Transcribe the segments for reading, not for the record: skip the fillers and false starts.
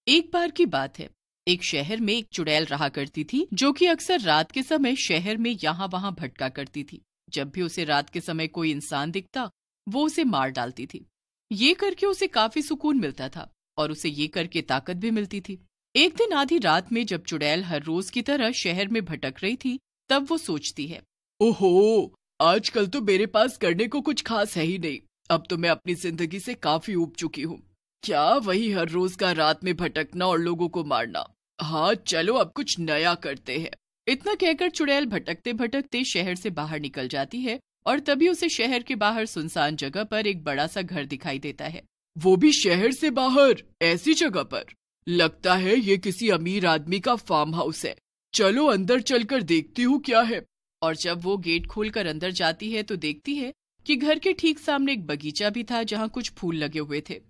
एक बार की बात है। एक शहर में एक चुड़ैल रहा करती थी जो कि अक्सर रात के समय शहर में यहाँ वहाँ भटका करती थी। जब भी उसे रात के समय कोई इंसान दिखता वो उसे मार डालती थी। ये करके उसे काफी सुकून मिलता था और उसे ये करके ताकत भी मिलती थी। एक दिन आधी रात में जब चुड़ैल हर रोज की तरह शहर में भटक रही थी तब वो सोचती है, ओहो, आजकल तो मेरे पास करने को कुछ खास है ही नहीं। अब तो मैं अपनी जिंदगी से काफी ऊब चुकी हूँ। क्या वही हर रोज का रात में भटकना और लोगों को मारना। हाँ चलो अब कुछ नया करते हैं। इतना कहकर चुड़ैल भटकते भटकते शहर से बाहर निकल जाती है और तभी उसे शहर के बाहर सुनसान जगह पर एक बड़ा सा घर दिखाई देता है। वो भी शहर से बाहर, ऐसी जगह पर? लगता है ये किसी अमीर आदमी का फार्म हाउस है। चलो अंदर चलकर देखती हूँ क्या है। और जब वो गेट खोलकर अंदर जाती है तो देखती है कि घर के ठीक सामने एक बगीचा भी था जहाँ कुछ फूल लगे हुए थे।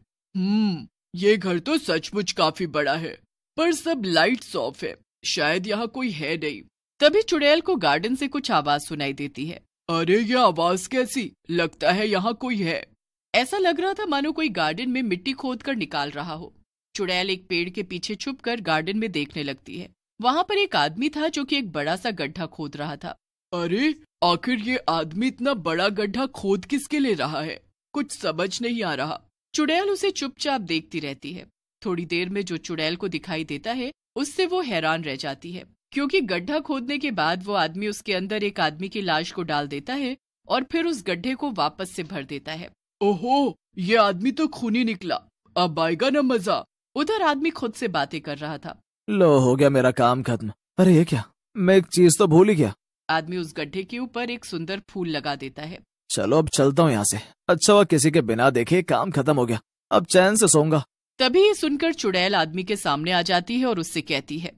ये घर तो सचमुच काफी बड़ा है, पर सब लाइट्स ऑफ है। शायद यहाँ कोई है नहीं। तभी चुड़ैल को गार्डन से कुछ आवाज सुनाई देती है। अरे ये आवाज कैसी? लगता है यहाँ कोई है। ऐसा लग रहा था मानो कोई गार्डन में मिट्टी खोद कर निकाल रहा हो। चुड़ैल एक पेड़ के पीछे छुपकर गार्डन में देखने लगती है। वहाँ पर एक आदमी था जो कि एक बड़ा सा गड्ढा खोद रहा था। अरे आखिर ये आदमी इतना बड़ा गड्ढा खोद किसके लिए रहा है? कुछ समझ नहीं आ रहा। चुड़ैल उसे चुपचाप देखती रहती है। थोड़ी देर में जो चुड़ैल को दिखाई देता है उससे वो हैरान रह जाती है, क्योंकि गड्ढा खोदने के बाद वो आदमी उसके अंदर एक आदमी की लाश को डाल देता है और फिर उस गड्ढे को वापस से भर देता है। ओहो, ये आदमी तो खूनी निकला। अब आएगा ना मजा। उधर आदमी खुद से बातें कर रहा था। लो हो गया मेरा काम खत्म। अरे ये क्या, मैं एक चीज तो भूल ही गया। आदमी उस गड्ढे के ऊपर एक सुंदर फूल लगा देता है। चलो अब चलता हूँ यहाँ से। अच्छा हुआ किसी के बिना देखे काम खत्म हो गया। अब चैन से सोऊंगा। तभी ये सुनकर चुड़ैल आदमी के सामने आ जाती है और उससे कहती है,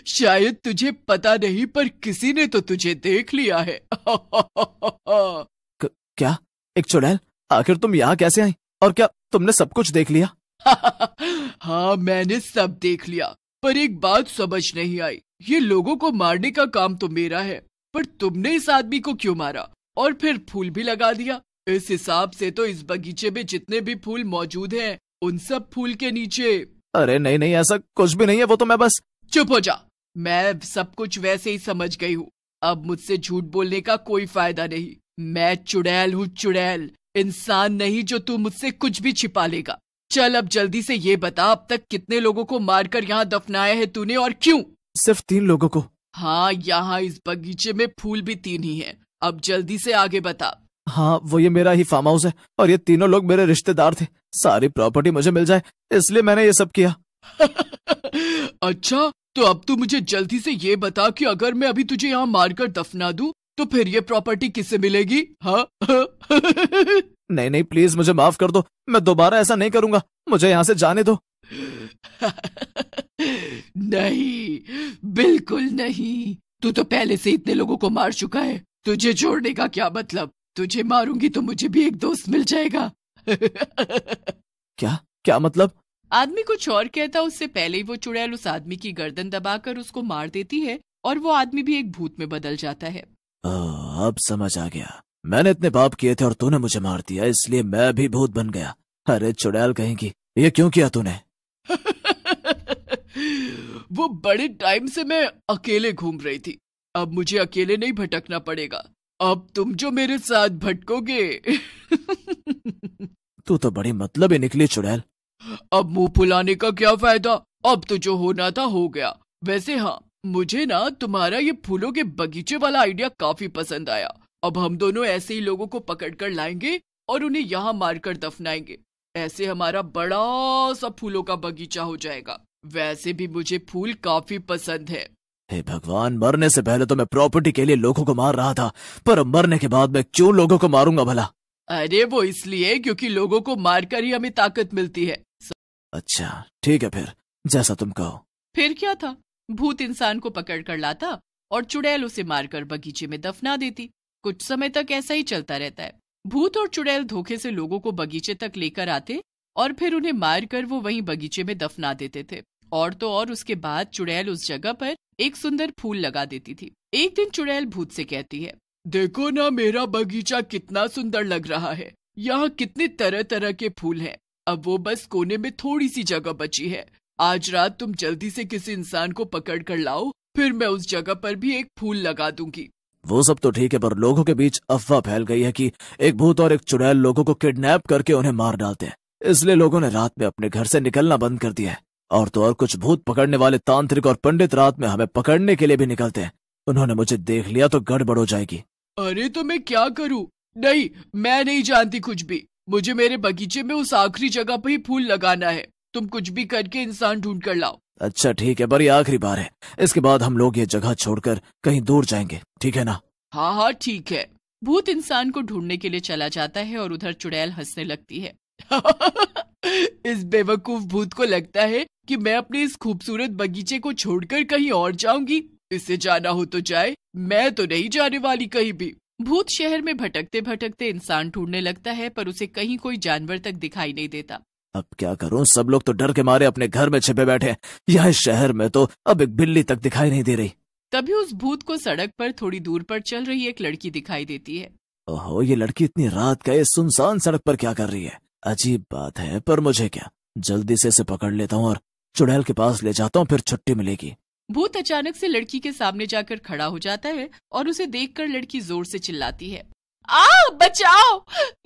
शायद तुझे पता नहीं पर किसी ने तो तुझे देख लिया है। क्या? एक चुड़ैल? आखिर तुम यहाँ कैसे आई? और क्या तुमने सब कुछ देख लिया? हाँ मैंने सब देख लिया, पर एक बात समझ नहीं आई। ये लोगों को मारने का काम तो मेरा है, पर तुमने इस आदमी को क्यों मारा और फिर फूल भी लगा दिया? इस हिसाब से तो इस बगीचे में जितने भी फूल मौजूद हैं, उन सब फूल के नीचे। अरे नहीं नहीं, ऐसा कुछ भी नहीं है। वो तो मैं बस। चुप हो जा। मैं सब कुछ वैसे ही समझ गई हूँ। अब मुझसे झूठ बोलने का कोई फायदा नहीं। मैं चुड़ैल हूँ, चुड़ैल, इंसान नहीं जो तू मुझसे कुछ भी छिपा लेगा। चल अब जल्दी से ये बता, अब तक कितने लोगों को मारकर यहाँ दफनाया है तूने और क्यों? सिर्फ 3 लोगों को। हाँ, यहाँ इस बगीचे में फूल भी 3 ही हैं। अब जल्दी से आगे बता। हाँ, वो ये मेरा ही फार्म हाउस है और ये तीनों लोग मेरे रिश्तेदार थे। सारी प्रॉपर्टी मुझे मिल जाए इसलिए मैंने ये सब किया। अच्छा, तो अब तू मुझे जल्दी से ये बता कि अगर मैं अभी तुझे यहाँ मारकर दफना दूं तो फिर ये प्रॉपर्टी किससे मिलेगी? हाँ? नहीं नहीं, प्लीज मुझे माफ कर दो। मैं दोबारा ऐसा नहीं करूंगा। मुझे यहाँ से जाने दो। नहीं, बिल्कुल नहीं। तू तो पहले से इतने लोगों को मार चुका है। तुझे छोड़ने का क्या मतलब? तुझे मारूंगी तो मुझे भी एक दोस्त मिल जाएगा। क्या क्या मतलब? आदमी कुछ और कहता उससे पहले ही वो चुड़ैल उस आदमी की गर्दन दबाकर उसको मार देती है और वो आदमी भी एक भूत में बदल जाता है। अब समझ आ गया। मैंने इतने पाप किए थे और तूने मुझे मार दिया, इसलिए मैं भी भूत बन गया। अरे चुड़ैल कहेंगी, ये क्यों किया तूने? वो बड़े टाइम से मैं अकेले घूम रही थी। अब मुझे अकेले नहीं भटकना पड़ेगा। अब तुम जो मेरे साथ भटकोगे। तू तो बड़ी मतलबी निकली चुड़ैल। अब मुंह फुलाने का क्या फायदा? अब तो जो होना था हो गया। वैसे हाँ, मुझे ना तुम्हारा ये फूलों के बगीचे वाला आइडिया काफी पसंद आया। अब हम दोनों ऐसे ही लोगों को पकड़ कर लाएंगे और उन्हें यहाँ मारकर दफनाएंगे। ऐसे हमारा बड़ा सा फूलों का बगीचा हो जाएगा। वैसे भी मुझे फूल काफी पसंद है। हे भगवान, मरने से पहले तो मैं प्रॉपर्टी के लिए लोगों को मार रहा था, पर अब मरने के बाद मैं क्यों लोगों को मारूंगा भला? अरे वो इसलिए क्योंकि लोगों को मारकर ही हमें ताकत मिलती है। अच्छा ठीक है, फिर जैसा तुम कहो। फिर क्या था, भूत इंसान को पकड़ कर लाता और चुड़ैल उसे मारकर बगीचे में दफना देती। कुछ समय तक ऐसा ही चलता रहता है। भूत और चुड़ैल धोखे से लोगों को बगीचे तक लेकर आते और फिर उन्हें मारकर वो वहीं बगीचे में दफना देते थे। और तो और उसके बाद चुड़ैल उस जगह पर एक सुंदर फूल लगा देती थी। एक दिन चुड़ैल भूत से कहती है, देखो ना मेरा बगीचा कितना सुंदर लग रहा है। यहाँ कितने तरह तरह के फूल हैं। अब वो बस कोने में थोड़ी सी जगह बची है। आज रात तुम जल्दी से किसी इंसान को पकड़ कर लाओ, फिर मैं उस जगह पर भी एक फूल लगा दूंगी। वो सब तो ठीक है, पर लोगों के बीच अफवाह फैल गई है कि एक भूत और एक चुड़ैल लोगों को किडनैप करके उन्हें मार डालते हैं। इसलिए लोगों ने रात में अपने घर से निकलना बंद कर दिया है। और तो और कुछ भूत पकड़ने वाले तांत्रिक और पंडित रात में हमें पकड़ने के लिए भी निकलते हैं। उन्होंने मुझे देख लिया तो गड़बड़ हो जाएगी। अरे तो मैं क्या करूं? नहीं, मैं नहीं जानती कुछ भी। मुझे मेरे बगीचे में उस आखिरी जगह पर ही फूल लगाना है। तुम कुछ भी करके इंसान ढूंढ कर लाओ। अच्छा ठीक है, पर ये आखिरी बार है। इसके बाद हम लोग ये जगह छोड़कर कहीं दूर जाएंगे, ठीक है ना? हाँ हाँ ठीक है। भूत इंसान को ढूंढने के लिए चला जाता है और उधर चुड़ैल हंसने लगती है। इस बेवकूफ भूत को लगता है कि मैं अपने इस खूबसूरत बगीचे को छोड़कर कहीं और जाऊंगी। इसे जाना हो तो जाए, मैं तो नहीं जाने वाली कहीं भी। भूत शहर में भटकते भटकते इंसान ढूंढने लगता है, पर उसे कहीं कोई जानवर तक दिखाई नहीं देता। अब क्या करूं? सब लोग तो डर के मारे अपने घर में छिपे बैठे हैं। यहाँ शहर में तो अब एक बिल्ली तक दिखाई नहीं दे रही। तभी उस भूत को सड़क पर थोड़ी दूर पर चल रही एक लड़की दिखाई देती है। ओहो, ये लड़की इतनी रात का इस सुनसान सड़क पर क्या कर रही है? अजीब बात है, पर मुझे क्या, जल्दी से इसे पकड़ लेता हूँ और चुड़ैल के पास ले जाता हूँ, फिर छुट्टी मिलेगी। भूत अचानक से लड़की के सामने जाकर खड़ा हो जाता है और उसे देखकर लड़की जोर से चिल्लाती है, आ बचाओ!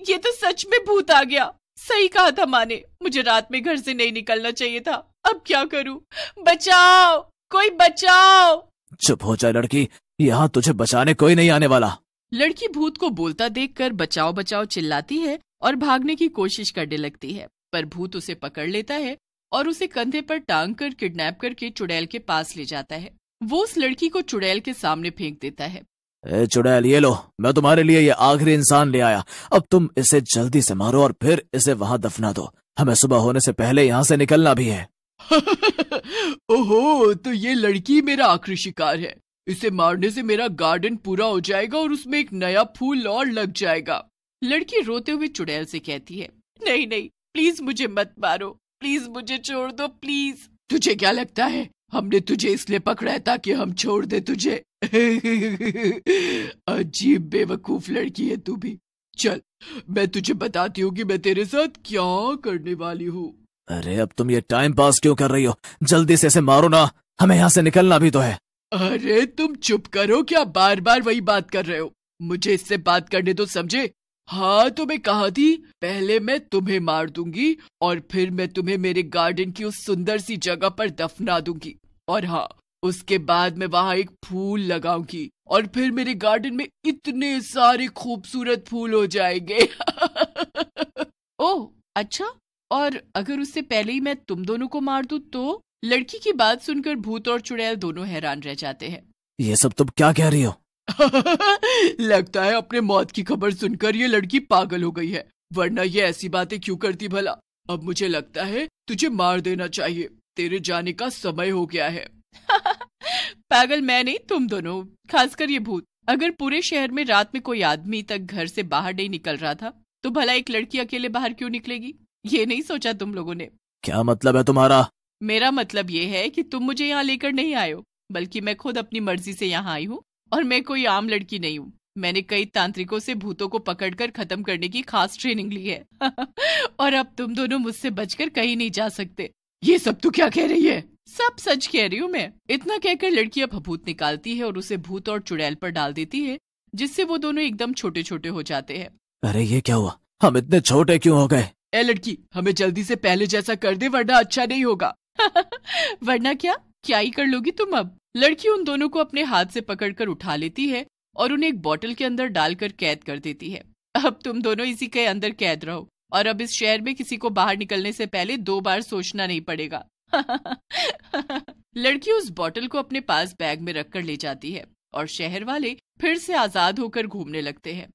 ये तो सच में भूत आ गया। सही कहा था माँ ने, मुझे रात में घर से नहीं निकलना चाहिए था। अब क्या करूं? बचाओ, कोई बचाओ! चुप हो जाए लड़की, यहाँ तुझे बचाने कोई नहीं आने वाला। लड़की भूत को बोलता देखकर बचाओ बचाओ चिल्लाती है और भागने की कोशिश करने लगती है, पर भूत उसे पकड़ लेता है और उसे कंधे पर टांग कर किडनैप करके चुड़ैल के पास ले जाता है। वो उस लड़की को चुड़ैल के सामने फेंक देता है। ए चुड़ैल, ये लो, मैं तुम्हारे लिए ये आखिरी इंसान ले आया। अब तुम इसे जल्दी से मारो और फिर इसे वहाँ दफना दो। हमें सुबह होने से पहले यहाँ से निकलना भी है। ओहो, तो ये लड़की मेरा आखिरी शिकार है। इसे मारने से मेरा गार्डन पूरा हो जाएगा और उसमें एक नया फूल और लग जाएगा। लड़की रोते हुए चुड़ैल से कहती है, नहीं नहीं, प्लीज मुझे मत मारो, प्लीज मुझे छोड़ दो, प्लीज। तुझे क्या लगता है हमने तुझे इसलिए पकड़ा है ताकि हम छोड़ दे तुझे? अजीब बेवकूफ लड़की है तू भी। चल, मैं तुझे बताती हूँ कि मैं तेरे साथ क्या करने वाली हूँ। अरे अब तुम ये टाइम पास क्यों कर रही हो? जल्दी से इसे मारो ना, हमें यहाँ से निकलना भी तो है। अरे तुम चुप करो, क्या बार बार वही बात कर रहे हो? मुझे इससे बात करने तो समझे। हाँ तो मैं कहा थी, पहले मैं तुम्हें मार दूंगी और फिर मैं तुम्हें मेरे गार्डन की उस सुंदर सी जगह पर दफना दूंगी। और हाँ, उसके बाद मैं वहाँ एक फूल लगाऊंगी और फिर मेरे गार्डन में इतने सारे खूबसूरत फूल हो जाएंगे। ओह अच्छा, और अगर उससे पहले ही मैं तुम दोनों को मार दूं तो? लड़की की बात सुनकर भूत और चुड़ैल दोनों हैरान रह जाते हैं। ये सब तुम क्या कह रही हो? लगता है अपने मौत की खबर सुनकर ये लड़की पागल हो गई है, वरना ये ऐसी बातें क्यों करती भला? अब मुझे लगता है तुझे मार देना चाहिए, तेरे जाने का समय हो गया है। पागल मैं नहीं, तुम दोनों, खासकर ये भूत। अगर पूरे शहर में रात में कोई आदमी तक घर से बाहर नहीं निकल रहा था तो भला एक लड़की अकेले बाहर क्यों निकलेगी? ये नहीं सोचा तुम लोगों ने? क्या मतलब है तुम्हारा? मेरा मतलब ये है कि तुम मुझे यहाँ लेकर नहीं आए हो, बल्कि मैं खुद अपनी मर्जी से यहाँ आई हूँ। और मैं कोई आम लड़की नहीं हूँ। मैंने कई तांत्रिकों से भूतों को पकड़कर खत्म करने की खास ट्रेनिंग ली है। और अब तुम दोनों मुझसे बचकर कहीं नहीं जा सकते। ये सब तू क्या कह रही है? सब सच कह रही हूँ मैं। इतना कहकर लड़की अब भभूत निकालती है और उसे भूत और चुड़ैल पर डाल देती है, जिससे वो दोनों एकदम छोटे छोटे हो जाते हैं। अरे ये क्या हुआ? हम इतने छोटे क्यों हो गए? ए लड़की, हमें जल्दी से पहले जैसा कर दे, वरना अच्छा नहीं होगा। वरना क्या ही कर लोगी तुम अब? लड़की उन दोनों को अपने हाथ से पकड़कर उठा लेती है और उन्हें एक बोतल के अंदर डालकर कैद कर देती है। अब तुम दोनों इसी के अंदर कैद रहो और अब इस शहर में किसी को बाहर निकलने से पहले 2 बार सोचना नहीं पड़ेगा। लड़की उस बोतल को अपने पास बैग में रखकर ले जाती है और शहर वाले फिर से आजाद होकर घूमने लगते हैं।